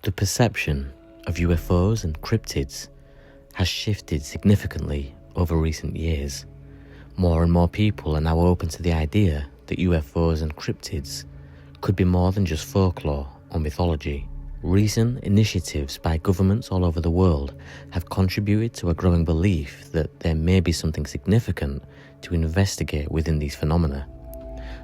The perception of UFOs and cryptids has shifted significantly over recent years. More and more people are now open to the idea that UFOs and cryptids could be more than just folklore or mythology. Recent initiatives by governments all over the world have contributed to a growing belief that there may be something significant to investigate within these phenomena.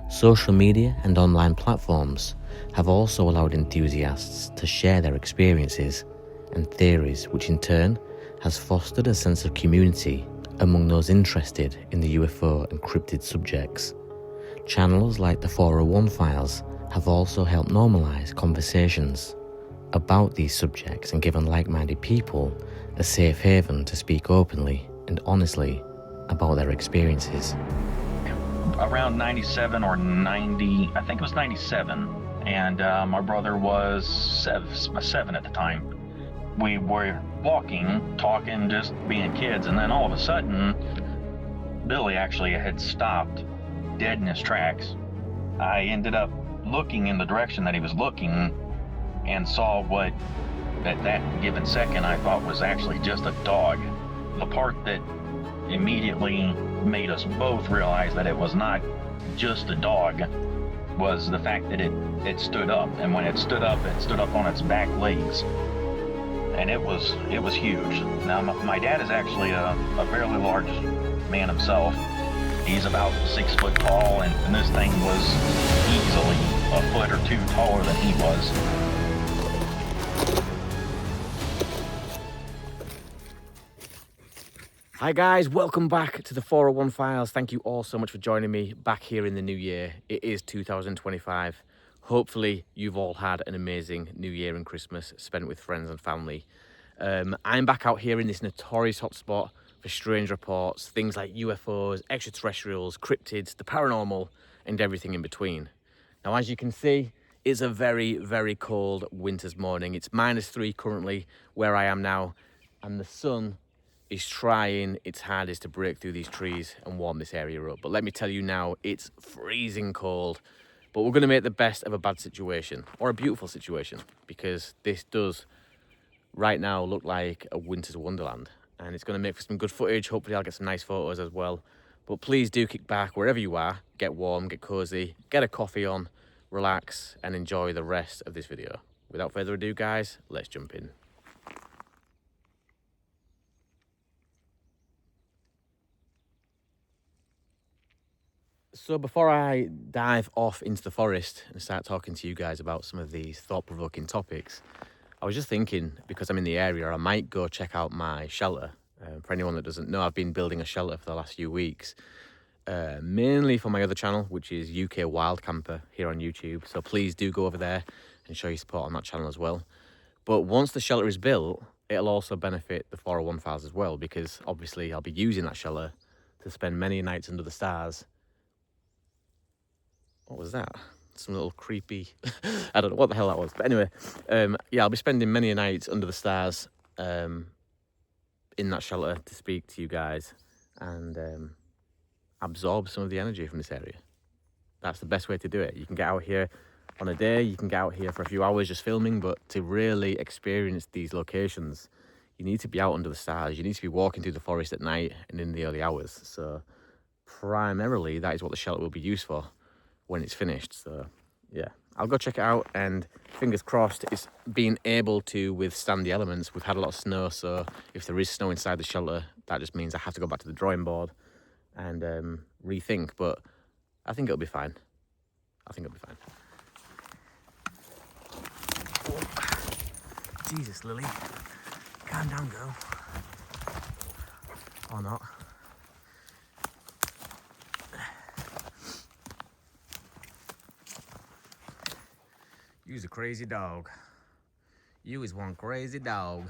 Social media and online platforms have also allowed enthusiasts to share their experiences and theories, which in turn has fostered a sense of community among those interested in the UFO and cryptid subjects. Channels like the 401 Files have also helped normalise conversations about these subjects and given like-minded people a safe haven to speak openly and honestly about their experiences. Around 97 or 90, I think it was 97, and my brother was seven at the time. We were walking, talking, just being kids, and then all of a sudden, Billy actually had stopped dead in his tracks. I ended up looking in the direction that he was looking and saw what at that given second I thought was actually just a dog. The part that immediately made us both realize that it was not just a dog was the fact that it stood up, and when it stood up on its back legs, and it was huge. Now my dad is actually a fairly large man himself. He's about 6 foot tall, and this thing was easily a foot or two taller than he was. Hi guys, welcome back to the 401 Files. Thank you all so much for joining me back here in the new year. It is 2025. Hopefully you've all had an amazing New Year and Christmas spent with friends and family. I'm back out here in this notorious hotspot for strange reports, things like UFOs, extraterrestrials, cryptids, the paranormal, and everything in between. Now, as you can see, it's a very, very cold winter's morning. It's -3 currently where I am now, and the sun is trying its hardest to break through these trees and warm this area up. But let me tell you now, it's freezing cold. But we're going to make the best of a bad situation, or a beautiful situation, because this does right now look like a winter's wonderland, and it's going to make for some good footage. Hopefully I'll get some nice photos as well. But please do kick back wherever you are, get warm, get cozy, get a coffee on, relax, and enjoy the rest of this video. Without further ado, guys, let's jump in. So before I dive off into the forest and start talking to you guys about some of these thought-provoking topics, I was just thinking, because I'm in the area, I might go check out my shelter. For anyone that doesn't know, I've been building a shelter for the last few weeks, mainly for my other channel, which is UK Wild Camper here on YouTube. So please do go over there and show your support on that channel as well. But once the shelter is built, it'll also benefit the 401 Files as well, because obviously I'll be using that shelter to spend many nights under the stars. What was that? Some little creepy, I don't know what the hell that was. But anyway, yeah, I'll be spending many nights under the stars in that shelter to speak to you guys and absorb some of the energy from this area. That's the best way to do it. You can get out here on a day, you can get out here for a few hours just filming, but to really experience these locations, you need to be out under the stars. You need to be walking through the forest at night and in the early hours. So primarily, that is what the shelter will be used for when it's finished. So yeah, I'll go check it out, and fingers crossed it's being able to withstand the elements. We've had a lot of snow, so if there is snow inside the shelter, that just means I have to go back to the drawing board and rethink, but I think it'll be fine. I think it'll be fine. Oh. Jesus, Lily, calm down, girl. Or not. You's a crazy dog. You is one crazy dog.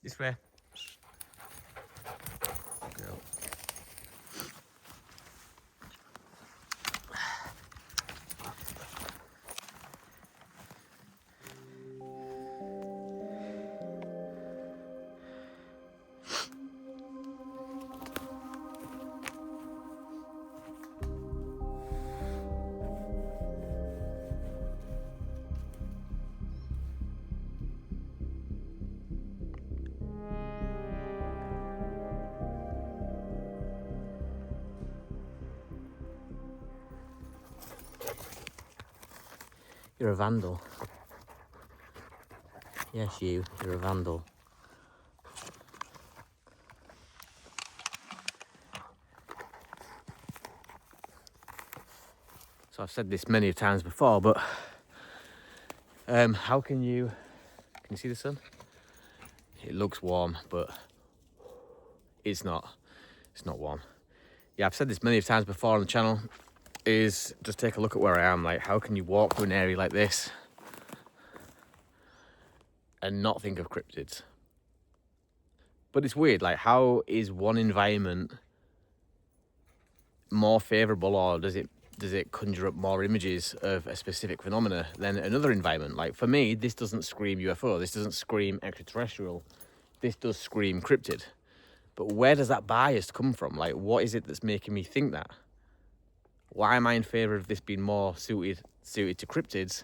This way. Girl. You're a vandal. Yes, you're a vandal. So I've said this many times before, but how can you see the sun? It looks warm, but it's not warm. Yeah, I've said this many times before on the channel, is just take a look at where I am. Like, how can you walk through an area like this and not think of cryptids? But it's weird, like, how is one environment more favourable, or does it conjure up more images of a specific phenomena than another environment? Like, for me, this doesn't scream UFO, this doesn't scream extraterrestrial, this does scream cryptid. But where does that bias come from? Like, what is it that's making me think that? Why am I in favour of this being more suited to cryptids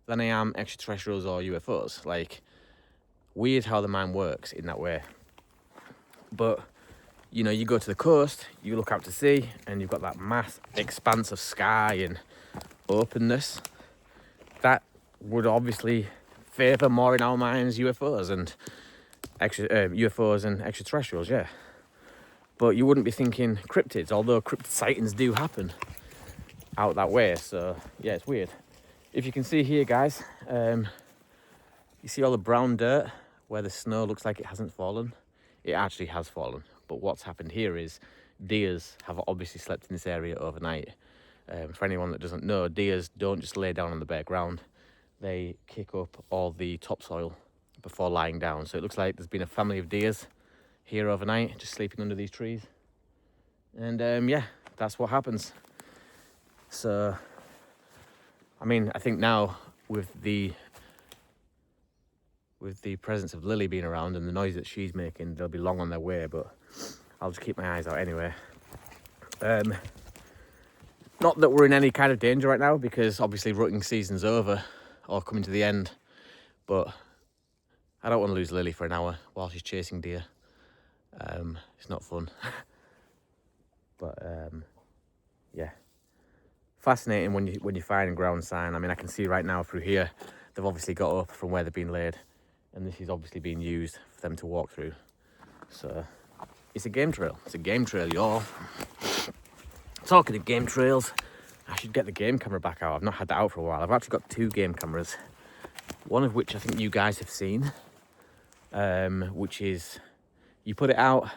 than I am extraterrestrials or UFOs? Like, weird how the mind works in that way. But, you know, you go to the coast, you look out to sea, and you've got that mass expanse of sky and openness. That would obviously favour more in our minds UFOs and extraterrestrials, yeah. But you wouldn't be thinking cryptids, although cryptid sightings do happen out that way. So yeah, it's weird. If you can see here, guys, you see all the brown dirt where the snow looks like it hasn't fallen. It actually has fallen. But what's happened here is deers have obviously slept in this area overnight. For anyone that doesn't know, deers don't just lay down on the bare ground. They kick up all the topsoil before lying down. So it looks like there's been a family of deers here overnight, just sleeping under these trees. And yeah, that's what happens. So, I mean, I think now with the presence of Lily being around and the noise that she's making, they'll be long on their way, but I'll just keep my eyes out anyway. Not that we're in any kind of danger right now, because obviously rutting season's over or coming to the end, but I don't want to lose Lily for an hour while she's chasing deer. It's not fun. But yeah, fascinating when you find ground sign. I mean, I can see right now through here they've obviously got up from where they've been laid, and this is obviously being used for them to walk through. So it's a game trail. It's a game trail, y'all. Talking of game trails, I should get the game camera back out. I've not had that out for a while. I've actually got 2 game cameras, one of which I think you guys have seen, which is you put it out,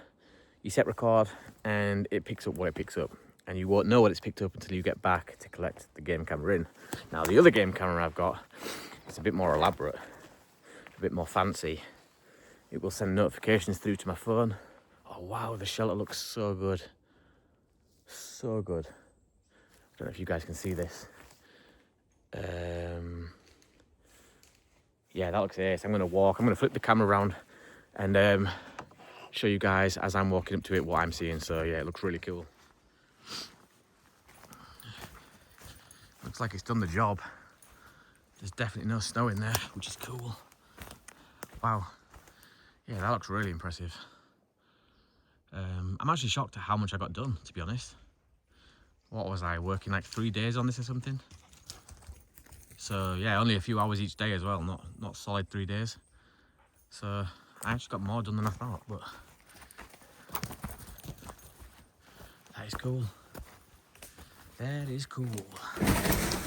you set record, and it picks up what it picks up. And you won't know what it's picked up until you get back to collect the game camera in. Now, the other game camera I've got is a bit more elaborate, a bit more fancy. It will send notifications through to my phone. Oh, wow, the shelter looks so good. So good. I don't know if you guys can see this. Yeah, that looks ace. I'm going to flip the camera around and show you guys as I'm walking up to it what I'm seeing. So yeah, it looks really cool. Looks like it's done the job. There's definitely no snow in there, which is cool. Wow. Yeah, that looks really impressive. I'm actually shocked at how much I got done, to be honest. What was I working like 3 days on this or something? So yeah, only a few hours each day as well, not solid 3 days. So I actually got more done than I thought, but that is cool. That is cool.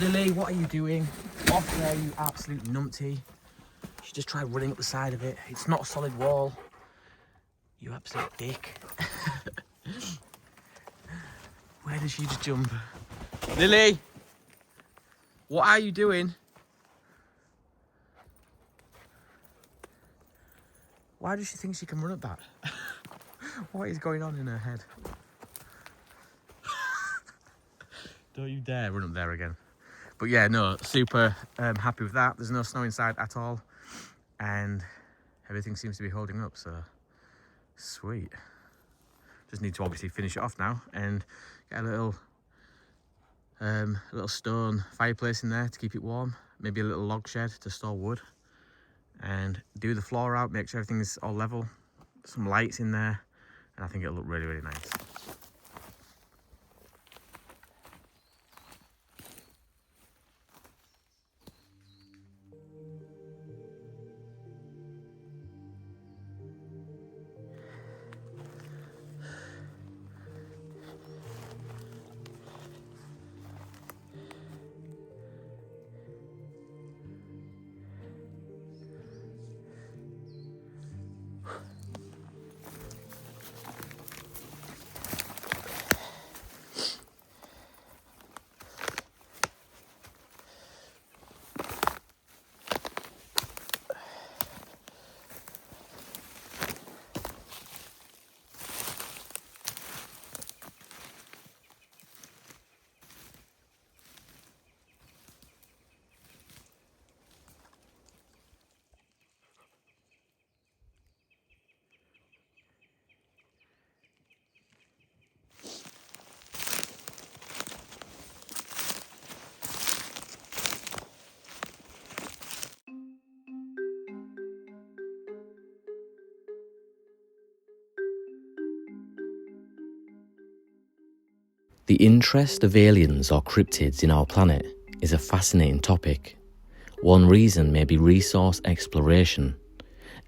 Lily, what are you doing? Off there, you absolute numpty. You just try running up the side of it. It's not a solid wall. You absolute dick. Where did she just jump? Lily! What are you doing? Why does she think she can run up that? What is going on in her head? Don't you dare run up there again. But yeah, no, super happy with that. There's no snow inside at all. And everything seems to be holding up, so sweet. Just need to obviously finish it off now and get a little stone fireplace in there to keep it warm. Maybe a little log shed to store wood. And do the floor out, make sure everything's all level. Some lights in there, and I think it'll look really, really nice. The interest of aliens or cryptids in our planet is a fascinating topic. One reason may be resource exploration.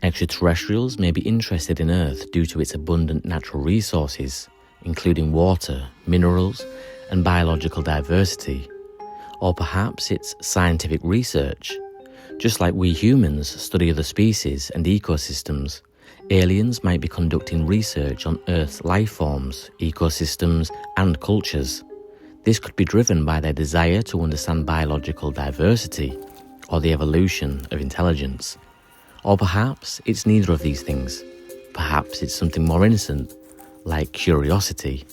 Extraterrestrials may be interested in Earth due to its abundant natural resources, including water, minerals, and biological diversity. Or perhaps it's scientific research. Just like we humans study other species and ecosystems, aliens might be conducting research on Earth's life forms, ecosystems, and cultures. This could be driven by their desire to understand biological diversity or the evolution of intelligence. Or perhaps it's neither of these things. Perhaps it's something more innocent, like curiosity.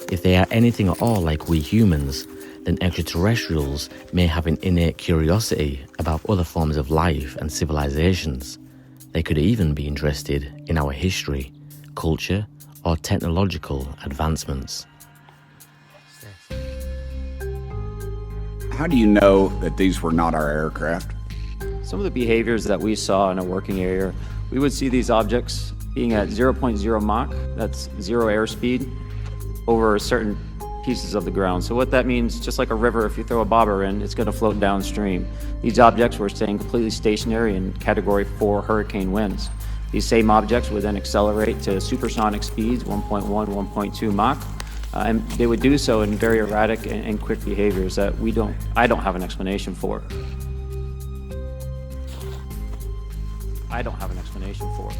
If they are anything at all like we humans, then extraterrestrials may have an innate curiosity about other forms of life and civilizations. They could even be interested in our history, culture, or technological advancements. How do you know that these were not our aircraft? Some of the behaviors that we saw in a working area, we would see these objects being at 0.0 Mach, that's zero airspeed, over certain pieces of the ground. So what that means, just like a river, if you throw a bobber in, it's going to float downstream. These objects were staying completely stationary in Category 4 hurricane winds. These same objects would then accelerate to supersonic speeds, 1.1, 1.2 Mach, and they would do so in very erratic and quick behaviors that I don't have an explanation for. I don't have an explanation for.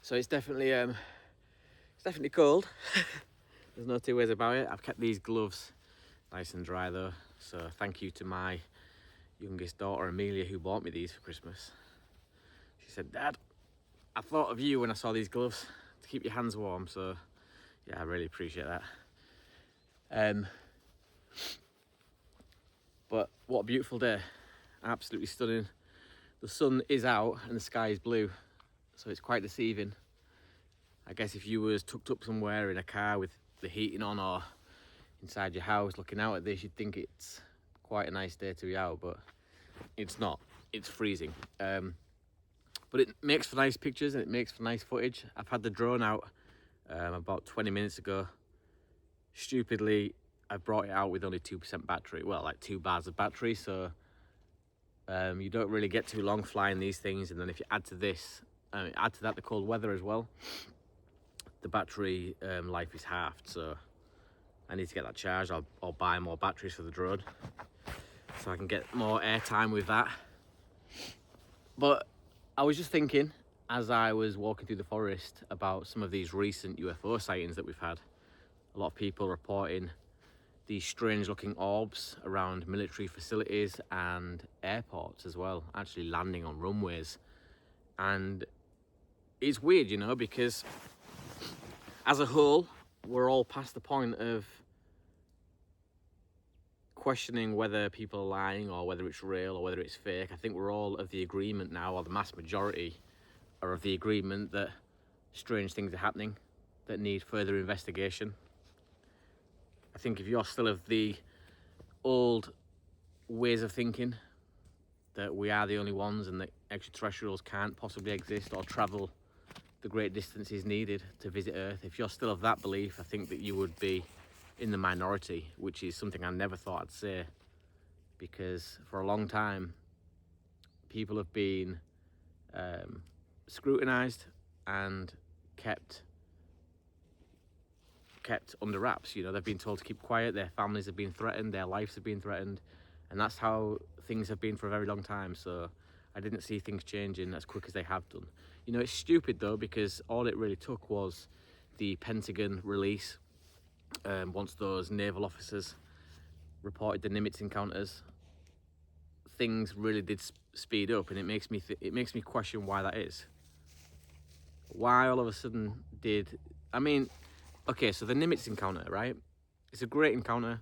So it's definitely cold. There's no two ways about it. I've kept these gloves nice and dry though, so thank you to my youngest daughter Amelia who bought me these for Christmas. She said, "Dad, I thought of you when I saw these gloves to keep your hands warm," so yeah, I really appreciate that. But what a beautiful day, absolutely stunning. The sun is out and the sky is blue, so it's quite deceiving. I guess if you was tucked up somewhere in a car with the heating on or inside your house looking out at this, you'd think it's quite a nice day to be out, but it's not. It's freezing. But it makes for nice pictures and it makes for nice footage. I've had the drone out about 20 minutes ago. Stupidly, I brought it out with only 2% battery, well, like 2 bars of battery, so you don't really get too long flying these things. And then if you add to this, add to that the cold weather as well, the battery life is halved, so I need to get that charged. I'll buy more batteries for the drone so I can get more airtime with that. But I was just thinking as I was walking through the forest about some of these recent UFO sightings that we've had. A lot of people reporting these strange looking orbs around military facilities and airports as well, actually landing on runways. And it's weird, you know, because as a whole, we're all past the point of questioning whether people are lying or whether it's real or whether it's fake. I think we're all of the agreement now, or the mass majority are of the agreement that strange things are happening that need further investigation. I think if you're still of the old ways of thinking that we are the only ones and that extraterrestrials can't possibly exist or travel the great distances needed to visit Earth, if you're still of that belief, I think that you would be in the minority, which is something I never thought I'd say, because for a long time people have been scrutinized and kept under wraps. You know, they've been told to keep quiet, their families have been threatened, their lives have been threatened, and that's how things have been for a very long time. So I didn't see things changing as quick as they have done. You know, it's stupid though, because all it really took was the Pentagon release once those naval officers reported the Nimitz encounters. Things really did speed up, and it makes me question why that is. Why all of a sudden did, I mean, okay, so the Nimitz encounter, right? It's a great encounter.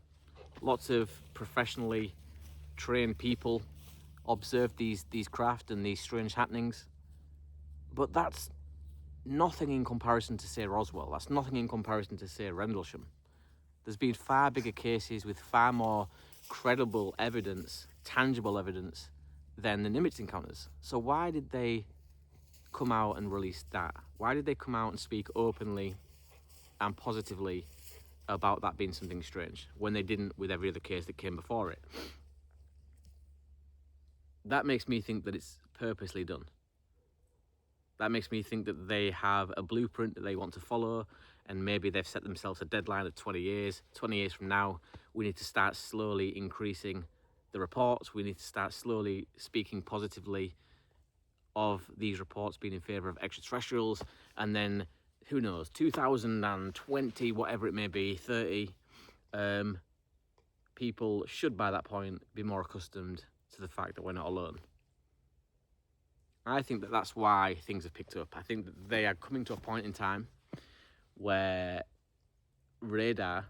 Lots of professionally trained people observed these craft and these strange happenings. But that's nothing in comparison to, say, Roswell. That's nothing in comparison to, say, Rendlesham. There's been far bigger cases with far more credible evidence, tangible evidence, than the Nimitz encounters. So why did they come out and release that? Why did they come out and speak openly and positively about that being something strange when they didn't with every other case that came before it? That makes me think that it's purposely done. That makes me think that they have a blueprint that they want to follow, and maybe they've set themselves a deadline of 20 years. 20 years from now, we need to start slowly increasing the reports. We need to start slowly speaking positively of these reports being in favour of extraterrestrials, and then, who knows, 2020, whatever it may be, 30, people should by that point be more accustomed to the fact that we're not alone. I think that that's why things have picked up. I think that they are coming to a point in time where radar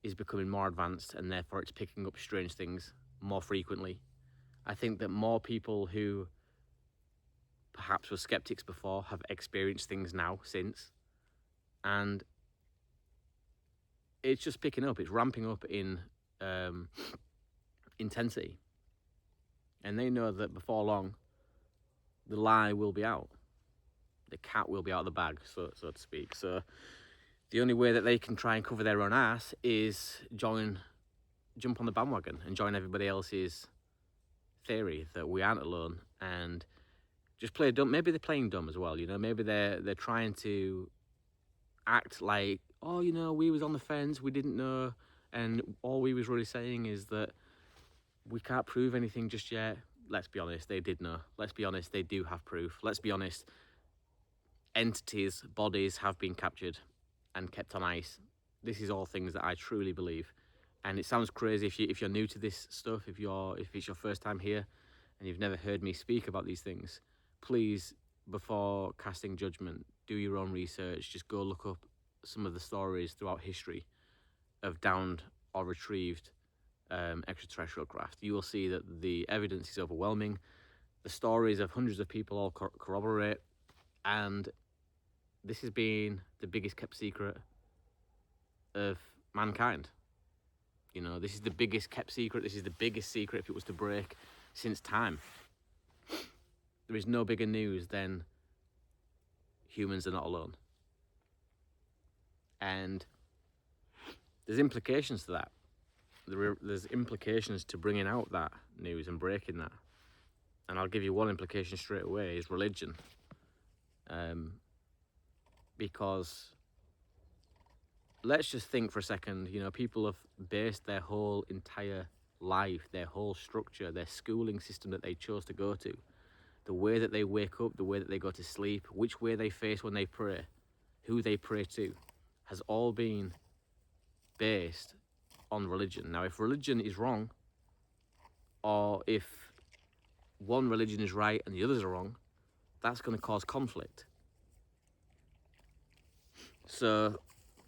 is becoming more advanced, and therefore it's picking up strange things more frequently. I think that more people who perhaps were skeptics before have experienced things now since, and it's just picking up. It's ramping up in intensity, and they know that before long the lie will be out. The cat will be out of the bag, so to speak. So the only way that they can try and cover their own ass is jump on the bandwagon and join everybody else's theory that we aren't alone, and just play dumb. Maybe they're playing dumb as well, you know. Maybe they're trying to act like, oh, you know, we was on the fence, we didn't know, and all we was really saying is that we can't prove anything just yet. Let's be honest, they did know. Let's be honest, they do have proof. Let's be honest, entities, bodies have been captured and kept on ice. This is all things that I truly believe. And it sounds crazy if you're new to this stuff, if it's your first time here and you've never heard me speak about these things, please, before casting judgment, do your own research. Just go look up some of the stories throughout history of downed or retrieved extraterrestrial craft. You will see that the evidence is overwhelming. The stories of hundreds of people all corroborate, and this has been the biggest kept secret of mankind. You know, this is the biggest kept secret. This is the biggest secret, if it was to break, since time. There is no bigger news than humans are not alone. And there's implications to that. There's implications to bringing out that news and breaking that. And I'll give you one implication straight away, is religion. Because let's just think for a second, you know, people have based their whole entire life, their whole structure, their schooling system that they chose to go to, the way that they wake up, the way that they go to sleep, which way they face when they pray, who they pray to, has all been based on religion. Now, if religion is wrong, or if one religion is right and the others are wrong, that's going to cause conflict. So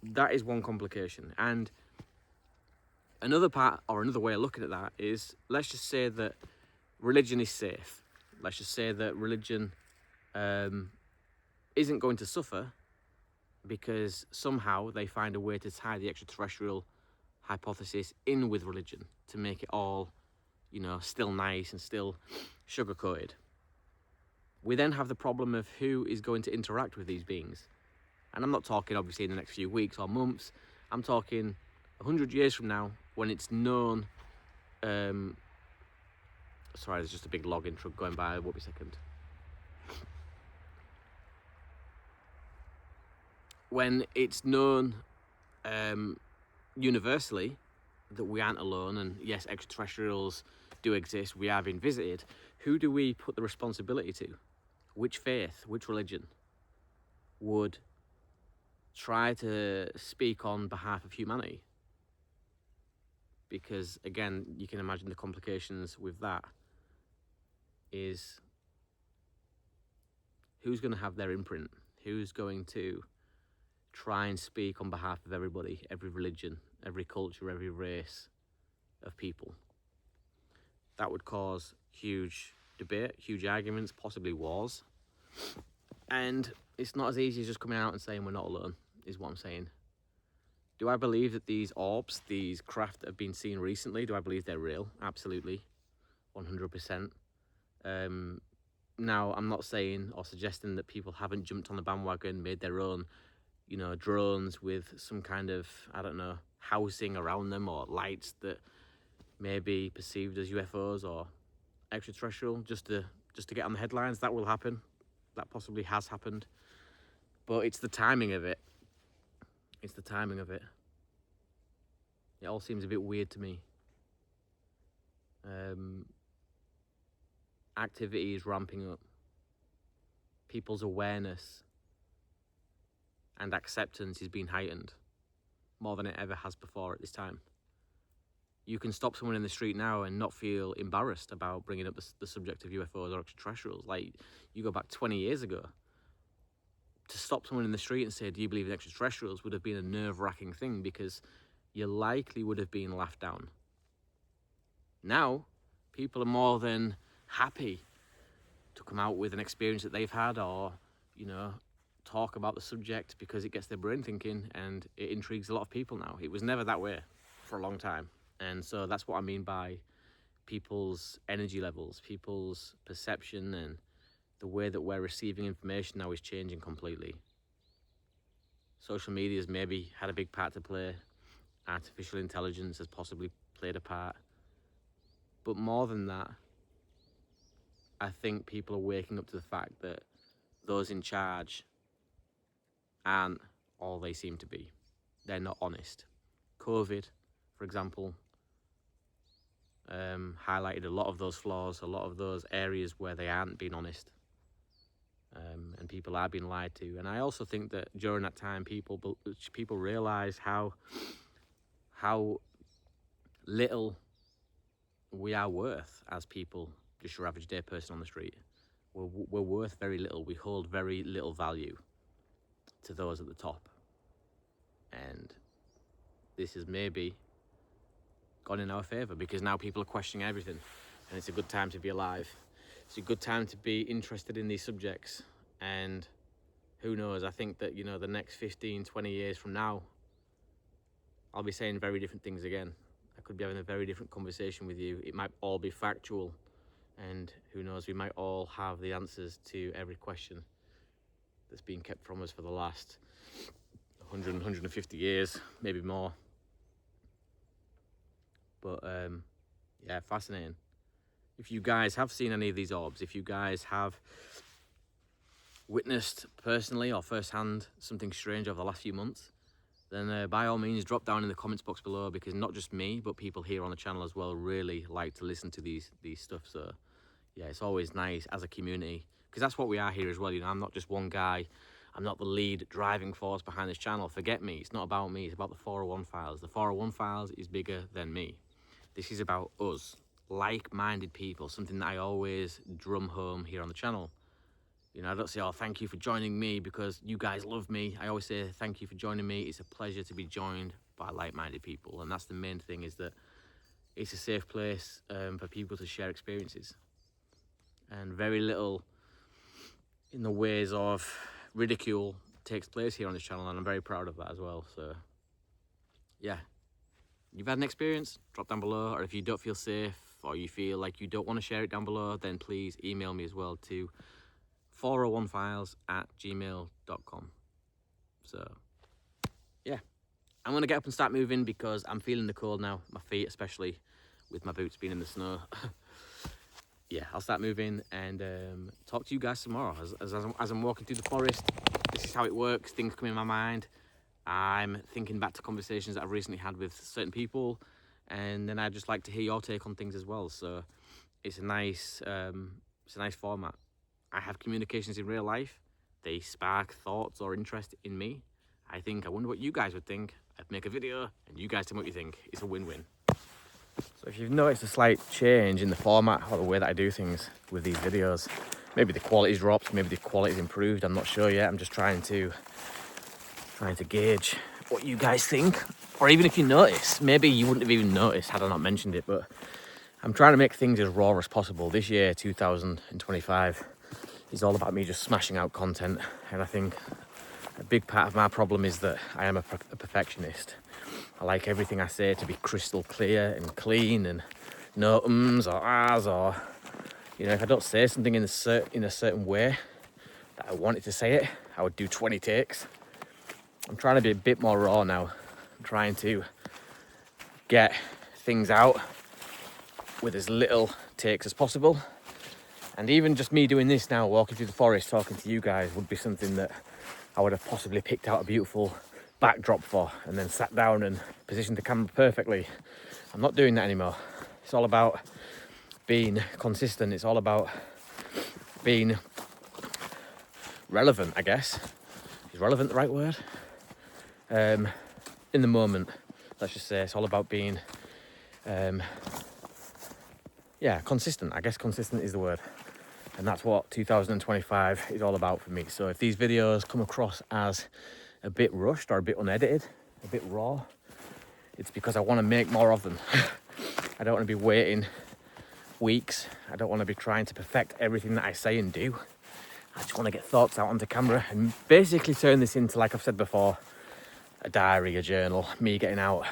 that is one complication. And another part, or another way of looking at that, is let's just say that religion is safe. Let's just say that religion isn't going to suffer because somehow they find a way to tie the extraterrestrial hypothesis in with religion to make it all, you know, still nice and still sugar-coated. We then have the problem of who is going to interact with these beings. And I'm not talking, obviously, in the next few weeks or months. I'm talking 100 years from now, when it's known... sorry, there's just a big logging truck going by. Won't be a second. When it's known universally that we aren't alone, and yes, extraterrestrials do exist, we are being visited, who do we put the responsibility to? Which faith, which religion would try to speak on behalf of humanity? Because, again, you can imagine the complications with that is who's going to have their imprint? Who's going to try and speak on behalf of everybody, every religion, every culture, every race of people? That would cause huge debate, huge arguments, possibly wars. And it's not as easy as just coming out and saying we're not alone, is what I'm saying. Do I believe that these orbs, these craft that have been seen recently, do I believe they're real? Absolutely, 100%. Now, I'm not saying or suggesting that people haven't jumped on the bandwagon, made their own, drones with some kind of, I don't know, housing around them or lights that may be perceived as UFOs or extraterrestrial, just to get on the headlines. That will happen. That possibly has happened. But it's the timing of it. It's the timing of it. It all seems a bit weird to me. Activity is ramping up. People's awareness and acceptance is being heightened more than it ever has before at this time. You can stop someone in the street now and not feel embarrassed about bringing up the subject of UFOs or extraterrestrials. Like, you go back 20 years ago, to stop someone in the street and say, do you believe in extraterrestrials, would have been a nerve-wracking thing, because you likely would have been laughed down. Now, people are more than happy to come out with an experience that they've had, or, talk about the subject, because it gets their brain thinking and it intrigues a lot of people now. It was never that way for a long time. And so that's what I mean by people's energy levels, people's perception, and the way that we're receiving information now is changing completely. Social media has maybe had a big part to play. Artificial intelligence has possibly played a part. But more than that, I think people are waking up to the fact that those in charge aren't all they seem to be. They're not honest. COVID, for example, highlighted a lot of those flaws, a lot of those areas where they aren't being honest, and people are being lied to. And I also think that during that time, people realise how little we are worth as people, just your average day person on the street. We're worth very little. We hold very little value to those at the top. And this has maybe gone in our favour, because now people are questioning everything, and it's a good time to be alive. It's a good time to be interested in these subjects. And who knows, I think that, the next 15, 20 years from now, I'll be saying very different things again. I could be having a very different conversation with you. It might all be factual, and who knows, we might all have the answers to every question that's been kept from us for the last 100, 150 years, maybe more. But fascinating. If you guys have seen any of these orbs, if you guys have witnessed personally or firsthand something strange over the last few months, then by all means drop down in the comments box below, because not just me, but people here on the channel as well really like to listen to these stuff. So yeah, it's always nice as a community, because that's what we are here as well. I'm not just one guy. I'm not the lead driving force behind this channel. Forget me. It's not about me. It's about the 401 Files. The 401 Files is bigger than me. This is about us, like-minded people, something that I always drum home here on the channel. I don't say, oh, thank you for joining me because you guys love me. I always say, thank you for joining me. It's a pleasure to be joined by like-minded people. And that's the main thing, is that it's a safe place for people to share experiences. And very little in the ways of ridicule takes place here on this channel, and I'm very proud of that as well. So yeah, you've had an experience, drop down below. Or if you don't feel safe, or you feel like you don't want to share it down below, then please email me as well to 401files@gmail.com. So yeah, I'm gonna get up and start moving, because I'm feeling the cold now, my feet especially, with my boots being in the snow. Yeah, I'll start moving and talk to you guys tomorrow. As I'm walking through the forest, this is how it works. Things come in my mind. I'm thinking back to conversations that I've recently had with certain people, and then I just like to hear your take on things as well. So it's a nice format. I have communications in real life. They spark thoughts or interest in me. I wonder what you guys would think. I'd make a video and you guys tell me what you think. It's a win-win. So if you've noticed a slight change in the format or the way that I do things with these videos, maybe the quality's dropped, maybe the quality's improved, I'm not sure yet. I'm just trying to gauge what you guys think. Or even if you notice, maybe you wouldn't have even noticed had I not mentioned it, but I'm trying to make things as raw as possible. This year, 2025, is all about me just smashing out content. And I think a big part of my problem is that I am a perfectionist. I like everything I say to be crystal clear and clean, and no ums or ahs, or, you know, if I don't say something in a certain way that I wanted to say it, I would do 20 takes. I'm trying to be a bit more raw now. I'm trying to get things out with as little takes as possible. And even just me doing this now, walking through the forest, talking to you guys, would be something that I would have possibly picked out a beautiful backdrop for and then sat down and positioned the camera perfectly. I'm not doing that anymore. It's all about being consistent. It's all about being relevant, I guess. Is relevant the right word? In the moment, let's just say. It's all about being consistent. I guess consistent is the word. And that's what 2025 is all about for me. So if these videos come across as a bit rushed or a bit unedited, a bit raw, it's because I want to make more of them. I don't want to be waiting weeks. I don't want to be trying to perfect everything that I say and do. I just want to get thoughts out onto camera and basically turn this into, like I've said before, a diary, a journal, me getting out,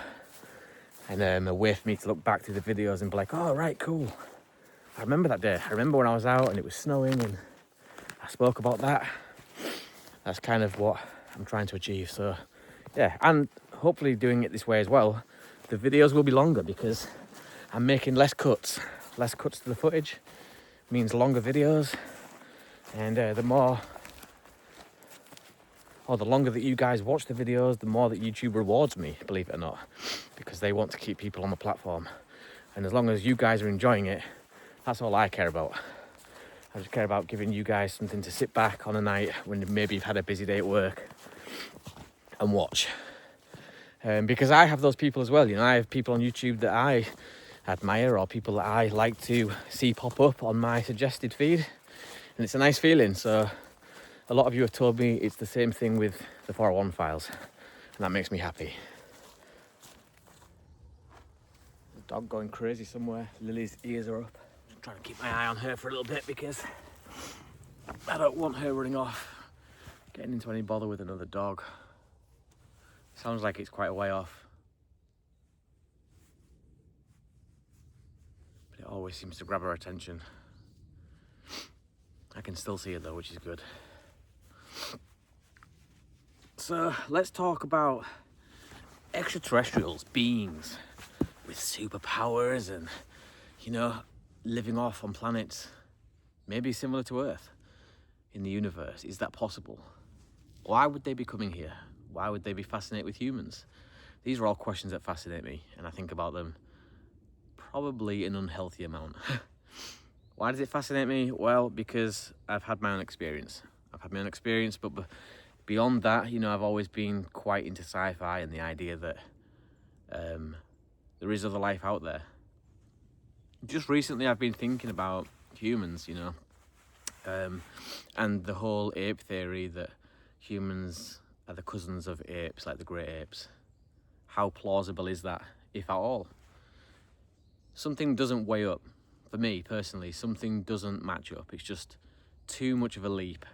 and a way for me to look back through the videos and be like, oh, right, cool. I remember that day. I remember when I was out and it was snowing and I spoke about that. That's kind of what I'm trying to achieve. So yeah, and hopefully doing it this way as well, the videos will be longer because I'm making less cuts. Less cuts to the footage means longer videos, and the longer that you guys watch the videos, the more that YouTube rewards me, believe it or not, because they want to keep people on the platform. And as long as you guys are enjoying it, that's all I care about. I just care about giving you guys something to sit back on a night when maybe you've had a busy day at work and watch. Because I have those people as well. You know, I have people on YouTube that I admire, or people that I like to see pop up on my suggested feed, and it's a nice feeling. So a lot of you have told me it's the same thing with the 401 files, and that makes me happy. The dog going crazy somewhere. Lily's ears are up. I'm trying to keep my eye on her for a little bit because I don't want her running off, getting into any bother with another dog. Sounds like it's quite a way off, but it always seems to grab her attention. I can still see it though, which is good. So let's talk about extraterrestrials, beings with superpowers and, you know, living off on planets maybe similar to Earth in the universe. Is that possible? Why would they be coming here? Why would they be fascinated with humans? These are all questions that fascinate me, and I think about them probably an unhealthy amount. Why does it fascinate me? Well, because I've had my own experience. But beyond that, you know, I've always been quite into sci-fi and the idea that there is other life out there. Just recently I've been thinking about humans, you know, and the whole ape theory that humans are the cousins of apes, like the great apes. How plausible is that, if at all? Something doesn't weigh up. For me, personally, something doesn't match up. It's just too much of a leap.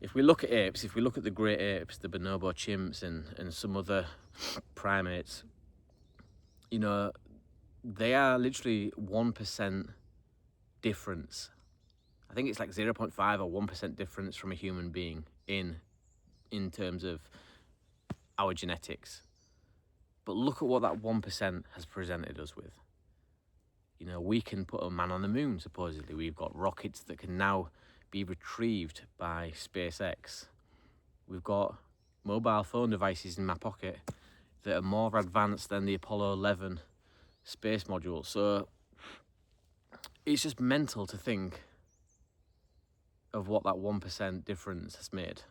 If we look at apes, if we look at the great apes, the bonobo chimps and some other primates, you know, they are literally 1% difference. I think it's like 0.5 or 1% difference from a human being in terms of our genetics. But look at what that 1% has presented us with. You know, we can put a man on the moon, supposedly. We've got rockets that can now be retrieved by SpaceX. We've got mobile phone devices in my pocket that are more advanced than the Apollo 11 space module. So it's just mental to think of what that 1% difference has made.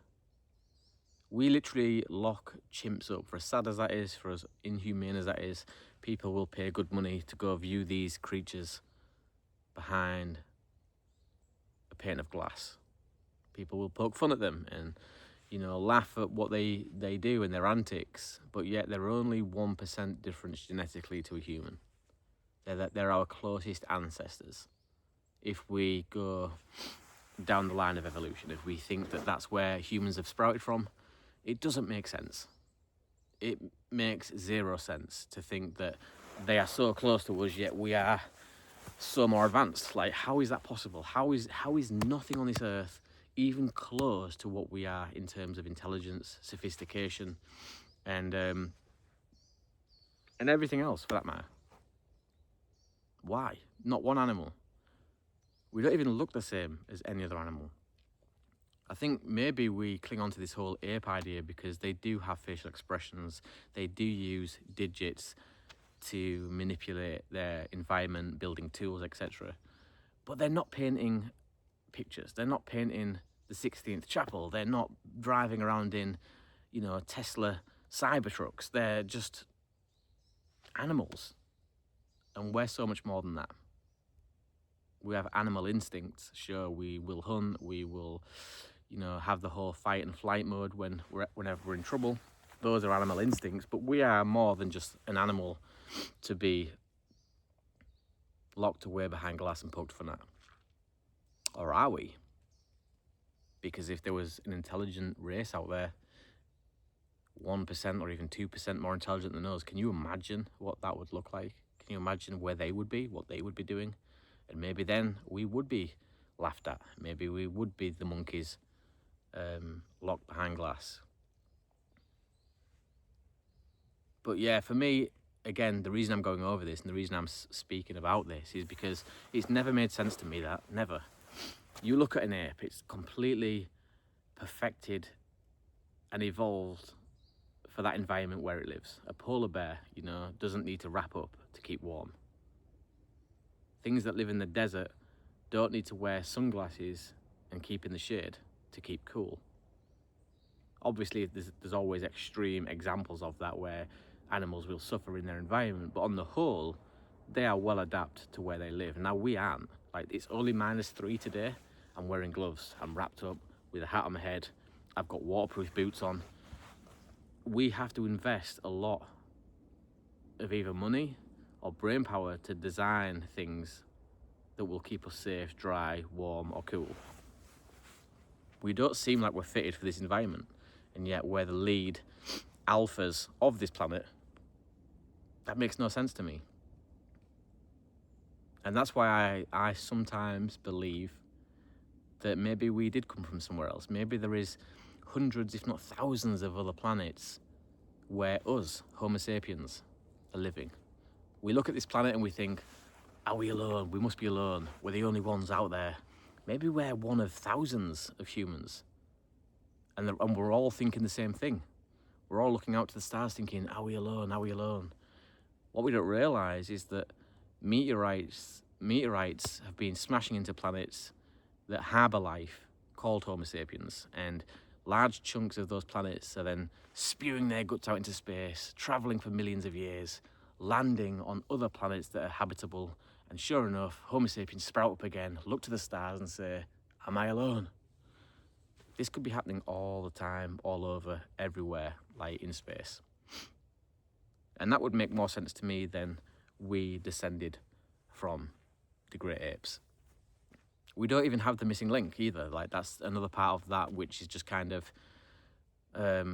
We literally lock chimps up. For as sad as that is, for as inhumane as that is, people will pay good money to go view these creatures behind a pane of glass. People will poke fun at them and, you know, laugh at what they do and their antics, but yet they're only 1% difference genetically to a human. They're our closest ancestors. If we go down the line of evolution, if we think that that's where humans have sprouted from, it doesn't make sense. It makes zero sense to think that they are so close to us, yet we are so more advanced. Like, how is that possible? How is nothing on this earth even close to what we are in terms of intelligence, sophistication, and everything else for that matter? Why? Not one animal. We don't even look the same as any other animal. I think maybe we cling on to this whole ape idea because they do have facial expressions. They do use digits to manipulate their environment, building tools, etc. But they're not painting pictures. They're not painting the 16th Chapel. They're not driving around in, Tesla Cybertrucks. They're just animals. And we're so much more than that. We have animal instincts. Sure, we will hunt. We will, have the whole fight and flight mode whenever we're in trouble. Those are animal instincts. But we are more than just an animal to be locked away behind glass and poked fun at. Or are we? Because if there was an intelligent race out there, 1% or even 2% more intelligent than us, can you imagine what that would look like? Can you imagine where they would be, what they would be doing? And maybe then we would be laughed at. Maybe we would be the monkeys locked behind glass. But yeah, for me, again, the reason I'm going over this and the reason I'm speaking about this is because it's never made sense to me that, never. You look at an ape, it's completely perfected and evolved for that environment where it lives. A polar bear, doesn't need to wrap up to keep warm. Things that live in the desert don't need to wear sunglasses and keep in the shade to keep cool. Obviously, there's always extreme examples of that where animals will suffer in their environment, but on the whole, they are well adapted to where they live. Now, we aren't. Like, it's only -3 today. I'm wearing gloves. I'm wrapped up with a hat on my head. I've got waterproof boots on. We have to invest a lot of either money or brain power to design things that will keep us safe, dry, warm, or cool. We don't seem like we're fitted for this environment, and yet we're the lead alphas of this planet. That makes no sense to me. And that's why I sometimes believe that maybe we did come from somewhere else. Maybe there is hundreds, if not thousands, of other planets where us, Homo sapiens, are living. We look at this planet and we think, are we alone? We must be alone. We're the only ones out there. Maybe we're one of thousands of humans. And we're all thinking the same thing. We're all looking out to the stars thinking, are we alone? Are we alone? What we don't realise is that meteorites have been smashing into planets that harbour life called Homo sapiens, and large chunks of those planets are then spewing their guts out into space, travelling for millions of years, landing on other planets that are habitable, and sure enough, Homo sapiens sprout up again, look to the stars and say, am I alone? This could be happening all the time, all over, everywhere, like in space. And that would make more sense to me than we descended from the great apes. We don't even have the missing link either. Like, that's another part of that which is just kind of a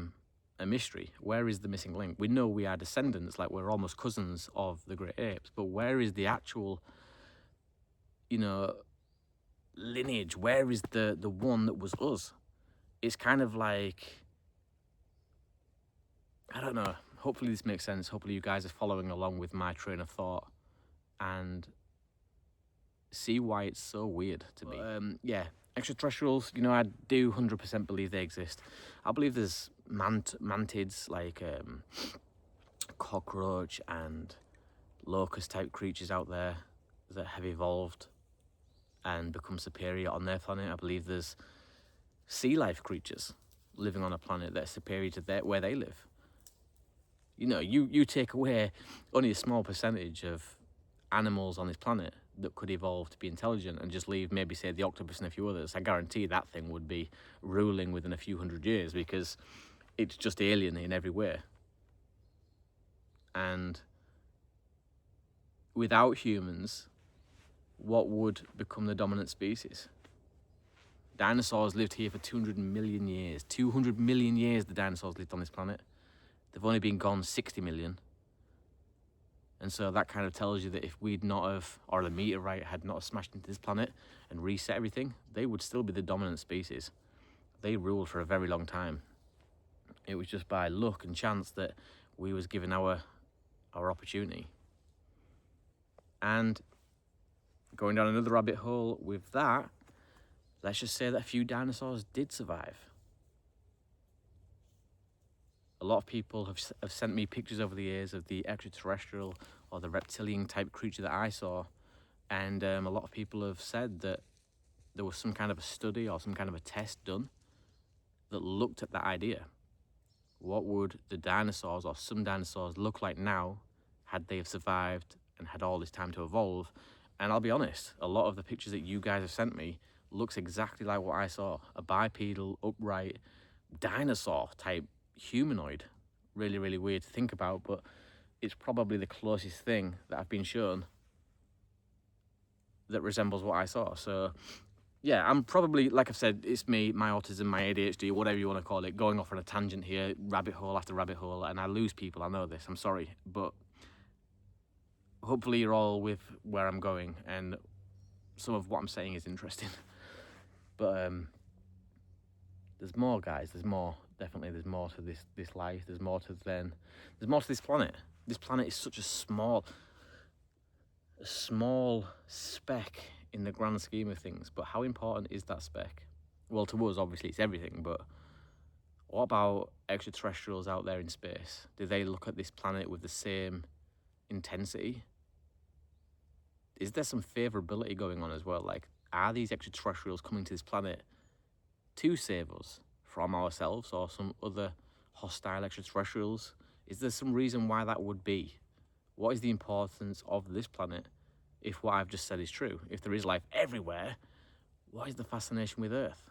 mystery. Where is the missing link? We know we are descendants, like we're almost cousins of the great apes, but where is the actual, lineage? Where is the one that was us? It's kind of like, I don't know. Hopefully this makes sense. Hopefully you guys are following along with my train of thought and see why it's so weird to me. Yeah, extraterrestrials, I do 100% believe they exist. I believe there's mantids, like cockroach and locust-type creatures out there that have evolved and become superior on their planet. I believe there's sea life creatures living on a planet that's superior to where they live. You take away only a small percentage of animals on this planet that could evolve to be intelligent and just leave maybe, say, the octopus and a few others. I guarantee that thing would be ruling within a few hundred years because it's just alien in every way. And without humans, what would become the dominant species? Dinosaurs lived here for 200 million years. 200 million years the dinosaurs lived on this planet. They've only been gone 60 million. And so that kind of tells you that if we'd not have, or the meteorite had not smashed into this planet and reset everything, they would still be the dominant species. They ruled for a very long time. It was just by luck and chance that we was given our opportunity. And going down another rabbit hole with that, let's just say that a few dinosaurs did survive. A lot of people have sent me pictures over the years of the extraterrestrial or the reptilian type creature that I saw, and a lot of people have said that there was some kind of a study or some kind of a test done that looked at that idea. What would the dinosaurs or some dinosaurs look like now had they have survived and had all this time to evolve? And I'll be honest, a lot of the pictures that you guys have sent me looks exactly like what I saw. A bipedal, upright, dinosaur type humanoid. Really, really weird to think about, but it's probably the closest thing that I've been shown that resembles what I saw. So yeah, I'm probably, like I've said, it's me, my autism, my ADHD, whatever you want to call it, going off on a tangent here, rabbit hole after rabbit hole, and I lose people, I know this, I'm sorry, but hopefully you're all with where I'm going, and some of what I'm saying is interesting. But there's more, guys, there's more. Definitely there's more to this life, there's more to this planet. This planet is such a small speck in the grand scheme of things, but how important is that speck? Well, to us, obviously, it's everything, but what about extraterrestrials out there in space? Do they look at this planet with the same intensity? Is there some favorability going on as well? Like, are these extraterrestrials coming to this planet to save us from ourselves or some other hostile extraterrestrials? Is there some reason why that would be? What is the importance of this planet if what I've just said is true? If there is life everywhere, what is the fascination with Earth?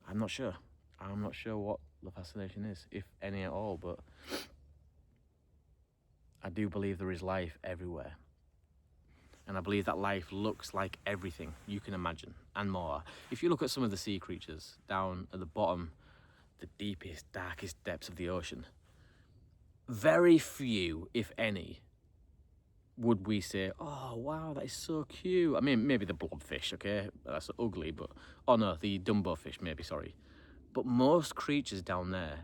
I'm not sure. I'm not sure what the fascination is, if any at all, but I do believe there is life everywhere. And I believe that life looks like everything you can imagine and more. If you look at some of the sea creatures down at the bottom, the deepest, darkest depths of the ocean, very few, if any, would we say, oh, wow, that is so cute. I mean, maybe the blobfish, okay? That's ugly, but... Oh, no, the Dumbo fish, maybe, sorry. But most creatures down there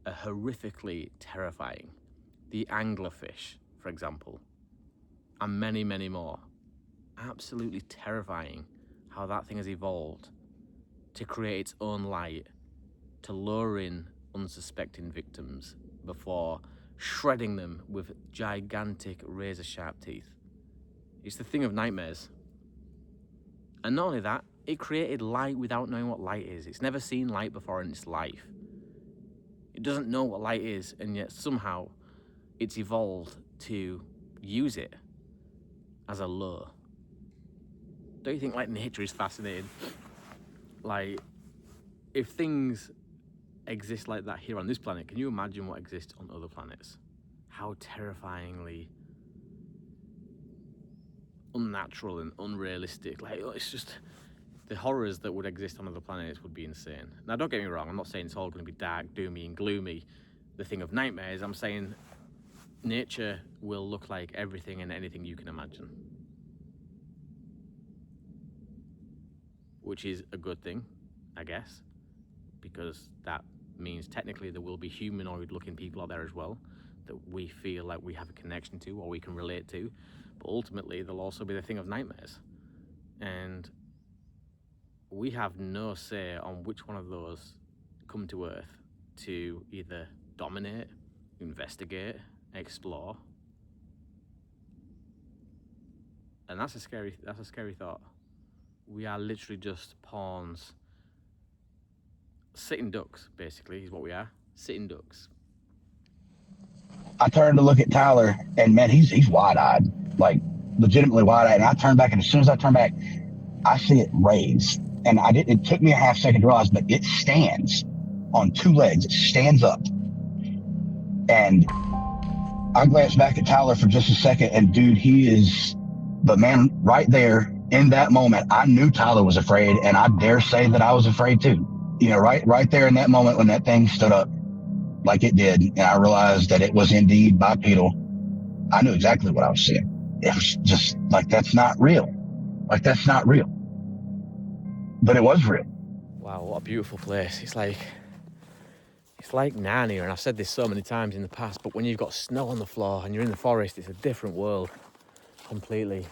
are horrifically terrifying. The anglerfish, for example, and many, many more. Absolutely terrifying how that thing has evolved to create its own light, to lure in unsuspecting victims before shredding them with gigantic razor-sharp teeth. It's the thing of nightmares. And not only that, it created light without knowing what light is. It's never seen light before in its life. It doesn't know what light is, and yet somehow it's evolved to use it as a lure. Don't you think, like, nature is fascinating? Like, if things exist like that here on this planet, can you imagine what exists on other planets? How terrifyingly unnatural and unrealistic. Like, it's just, the horrors that would exist on other planets would be insane. Now, don't get me wrong, I'm not saying it's all going to be dark, doomy and gloomy, the thing of nightmares. I'm saying nature will look like everything and anything you can imagine, which is a good thing, I guess, because that means technically there will be humanoid-looking people out there as well that we feel like we have a connection to or we can relate to, but ultimately there'll also be the thing of nightmares, and we have no say on which one of those come to Earth to either dominate, investigate, explore. And that's a scary thought. We are literally just pawns. Sitting ducks, basically, is what we are. Sitting ducks. I turned to look at Tyler, and man, he's wide-eyed, like legitimately wide-eyed. And I turned back, and as soon as I turn back, I see it raise. And it took me a half second to realize, but it stands on two legs. It stands up. And I glanced back at Tyler for just a second, and dude, but man, right there in that moment, I knew Tyler was afraid, and I dare say that I was afraid too. You know, right there in that moment when that thing stood up like it did, and I realized that it was indeed bipedal, I knew exactly what I was seeing. It was just like, that's not real. Like, that's not real. But it was real. Wow, what a beautiful place. It's like Narnia, and I've said this so many times in the past, but when you've got snow on the floor and you're in the forest, it's a different world. Completely.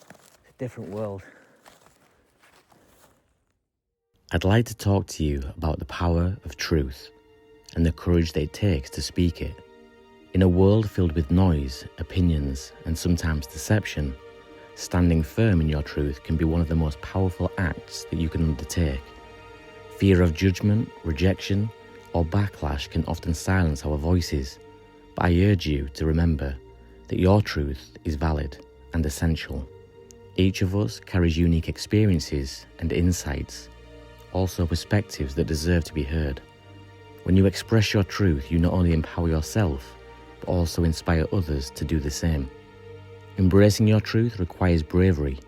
It's a different world. I'd like to talk to you about the power of truth and the courage that it takes to speak it. In a world filled with noise, opinions, and sometimes deception, standing firm in your truth can be one of the most powerful acts that you can undertake. Fear of judgment, rejection, or backlash can often silence our voices, but I urge you to remember that your truth is valid and essential. Each of us carries unique experiences and insights, also perspectives that deserve to be heard. When you express your truth, you not only empower yourself, but also inspire others to do the same. Embracing your truth requires bravery.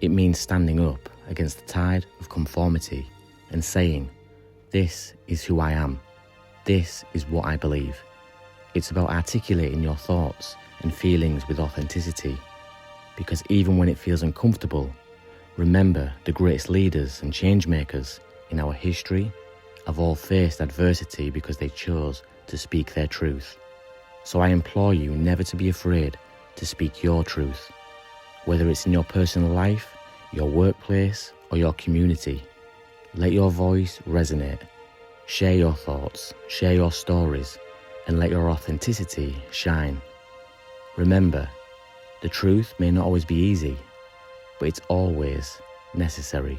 It means standing up against the tide of conformity and saying, "This is who I am. This is what I believe." It's about articulating your thoughts and feelings with authenticity. Because even when it feels uncomfortable, remember the greatest leaders and change makers in our history have all faced adversity because they chose to speak their truth. So I implore you never to be afraid to speak your truth, whether it's in your personal life, your workplace, or your community. Let your voice resonate. Share your thoughts, share your stories, and let your authenticity shine. Remember, the truth may not always be easy, but it's always necessary.